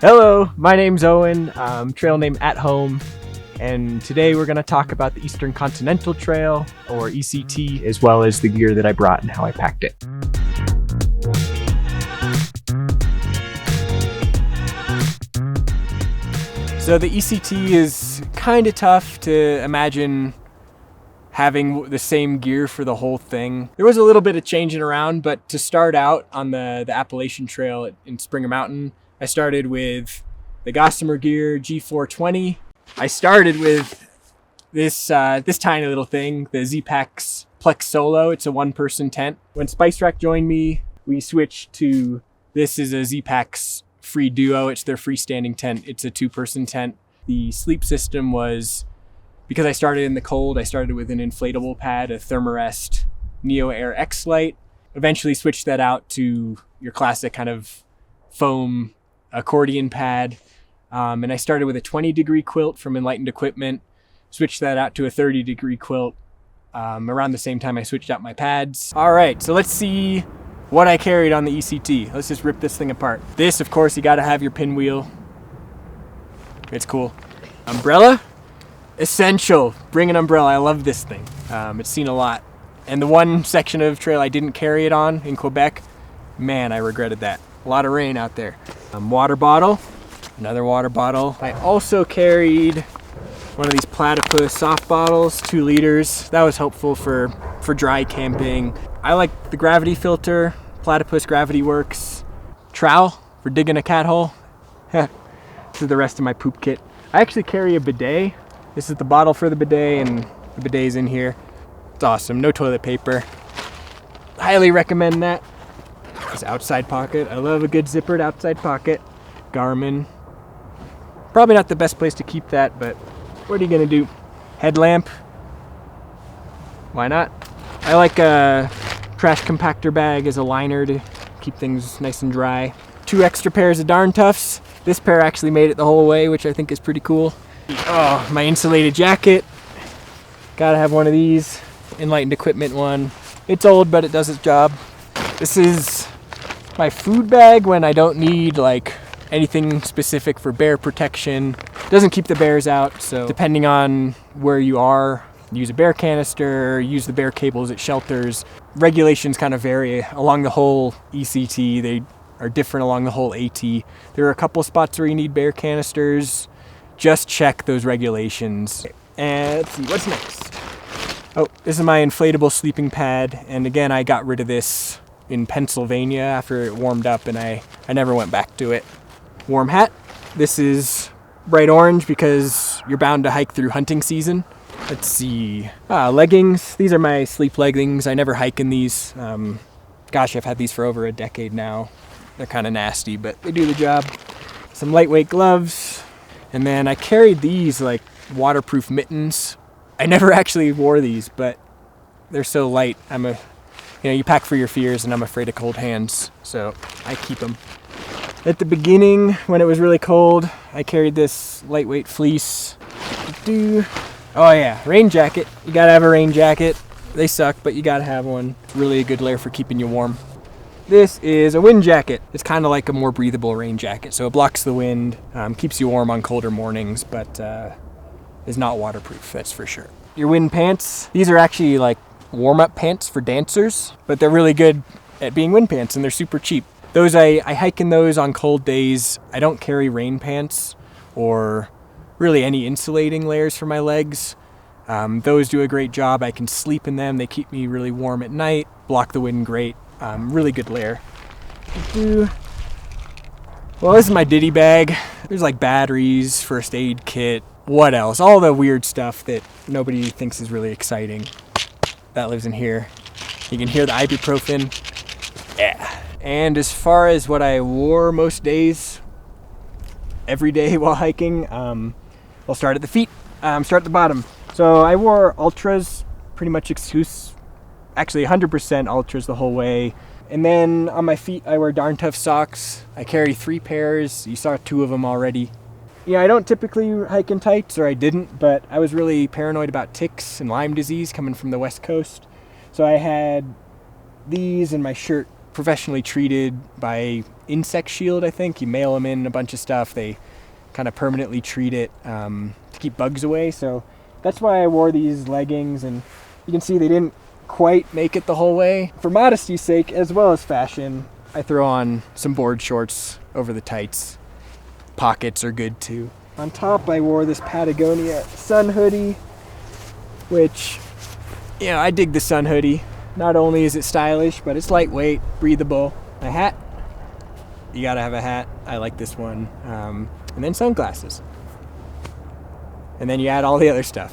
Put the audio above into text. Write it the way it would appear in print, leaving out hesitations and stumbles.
Hello, my name's Owen, trail name at home, and today we're going to talk about the Eastern Continental Trail, or ECT, as well as the gear that I brought and how I packed it. So the ECT is kind of tough to imagine having the same gear for the whole thing. There was a little bit of changing around, but to start out on the Appalachian Trail in Springer Mountain, I started with the Gossamer Gear G420. I started with this tiny little thing, the Z-Packs Plex Solo. It's a one-person tent. When Spice Rack joined me, we switched to this is a Z-Packs Free Duo. It's their freestanding tent. It's a two-person tent. The sleep system was, because I started in the cold, I started with an inflatable pad, a Thermarest Neo Air X Lite. Eventually switched that out to your classic kind of foam accordion pad. And I started with a 20-degree quilt from Enlightened Equipment, switched that out to a 30-degree quilt. Around the same time I switched out my pads. All right, so let's see what I carried on the ECT. Let's just rip this thing apart. This, of course, you gotta have your pinwheel. It's cool. Umbrella, essential. Bring an umbrella. I love this thing. It's seen a lot. And the one section of trail I didn't carry it on in Quebec, man, I regretted that. A lot of rain out there. Water bottle, another water bottle. I also carried one of these Platypus soft bottles, 2 liters. That was helpful for dry camping. I like the gravity filter, Platypus Gravity Works. Trowel for digging a cat hole. This is the rest of my poop kit. I actually carry a bidet. This is the bottle for the bidet, and the bidet's in here. It's awesome. No toilet paper. Highly recommend that. This outside pocket. I love a good zippered outside pocket. Garmin. Probably not the best place to keep that, but what are you gonna do? Headlamp. Why not? I like a trash compactor bag as a liner to keep things nice and dry. 2 extra pairs of Darn Toughs. This pair actually made it the whole way, which I think is pretty cool. Oh, my insulated jacket. Gotta have one of these. Enlightened Equipment one. It's old, but it does its job. This is my food bag when I don't need like anything specific for bear protection. Doesn't keep the bears out, so depending on where you are, use a bear canister, use the bear cables at shelters. Regulations kind of vary along the whole ECT. They are different along the whole AT. There are a couple spots where you need bear canisters. Just check those regulations. And let's see, what's next? Oh, this is my inflatable sleeping pad. And again, I got rid of this in Pennsylvania after it warmed up, and I never went back to it. Warm hat. This is bright orange because you're bound to hike through hunting season. Let's see. Leggings. These are my sleep leggings. I never hike in these. Gosh, I've had these for over a decade now. They're kind of nasty, but they do the job. Some lightweight gloves. And then I carried these like waterproof mittens. I never actually wore these, but they're so light. You pack for your fears, and I'm afraid of cold hands, so I keep them. At the beginning, when it was really cold, I carried this lightweight fleece. Oh yeah, rain jacket. You gotta have a rain jacket. They suck, but you gotta have one. Really a good layer for keeping you warm. This is a wind jacket. It's kind of like a more breathable rain jacket, so it blocks the wind, keeps you warm on colder mornings, but is not waterproof, that's for sure. Your wind pants. These are actually like warm-up pants for dancers, but they're really good at being wind pants, and they're super cheap. Those I hike in those on cold days. I don't carry rain pants or really any insulating layers for my legs. Those do a great job. I can sleep in them. They keep me really warm at night, block the wind great. Really good layer. Well, this is my ditty bag. There's like batteries, first aid kit, what else? All the weird stuff that nobody thinks is really exciting. That lives in here. You can hear the ibuprofen. Yeah. And as far as what I wore most days, every day while hiking, I'll start at the feet, start at the bottom. So I wore Ultras, pretty much actually 100% Ultras the whole way. And then on my feet, I wear Darn Tough socks. I carry 3 pairs. You saw 2 of them already. Yeah, I don't typically hike in tights, or I didn't, but I was really paranoid about ticks and Lyme disease coming from the West Coast. So I had these and my shirt professionally treated by Insect Shield, I think. You mail them in a bunch of stuff. They kind of permanently treat it to keep bugs away. So that's why I wore these leggings, and you can see they didn't quite make it the whole way. For modesty's sake, as well as fashion, I throw on some board shorts over the tights. Pockets are good too. On top, I wore this Patagonia sun hoodie, which, yeah, I dig the sun hoodie. Not only is it stylish, but it's lightweight, breathable. A hat, you gotta have a hat. I like this one. And then sunglasses. And then you add all the other stuff.